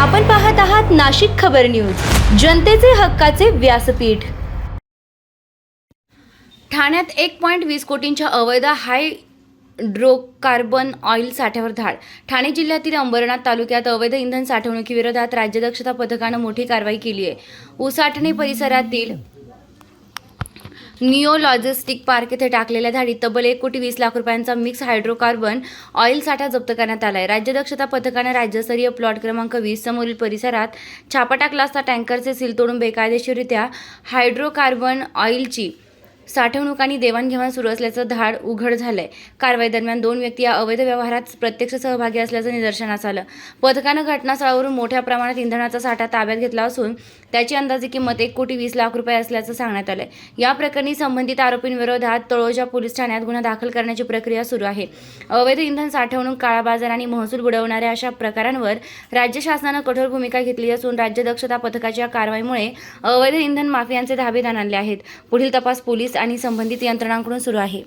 आपण पाहत आहात नाशिक खबर न्यूज, जनतेचे हक्काचे व्यासपीठ। ठाण्यात 1.20 कोटींच्या अवैध हायड्रोकार्बन ऑइल साठ्यावर धाड। ठाणे जिल्ह्यातील अंबरनाथ तालुक्यात अवैध इंधन साठवणुकीविरोधात राज्य दक्षता पथकाने मोठी कारवाई केली आहे। उसाठणे परिसरातील निओ लॉजिस्टिक पार्क येथे टाकलेल्या धाडीत तब्बल 1,20,00,000 रुपयांचा मिक्स हायड्रोकार्बन ऑइल साठा जप्त करण्यात आला आहे। राज्य दक्षता पथकाने राज्यस्तरीय प्लॉट क्रमांक 20 समोरील परिसरात छापा टाकला असता टँकरचे सील तोडून बेकायदेशीररित्या हायड्रोकार्बन ऑइलची साठवणूक आणि देवाणघेवाण सुरू असल्याचं धाड उघड झालंय। कारवाई दरम्यान 2 व्यक्ती या अवैध व्यवहारात प्रत्यक्ष सहभागी असल्याचं निदर्शनास आलं। पथकानं घटनास्थळावरून मोठ्या प्रमाणात इंधनाचा साठा ताब्यात घेतला असून त्याची अंदाजे किंमत 1,20,00,000 रुपये असल्याचं सांगण्यात आलंय। या प्रकरणी संबंधित आरोपींविरोधात तळोजा पोलीस ठाण्यात गुन्हा दाखल करण्याची प्रक्रिया सुरू आहे। अवैध इंधन साठवणूक, काळा बाजार आणि महसूल बुडवणाऱ्या अशा प्रकारांवर राज्य शासनानं कठोर भूमिका घेतली असून राज्य दक्षता पथकाच्या कारवाईमुळे अवैध इंधन माफियांचे धाबे दणाणले आहेत। पुढील तपास पोलीस आणि संबंधित यंत्रणांकडून सुरू आहे।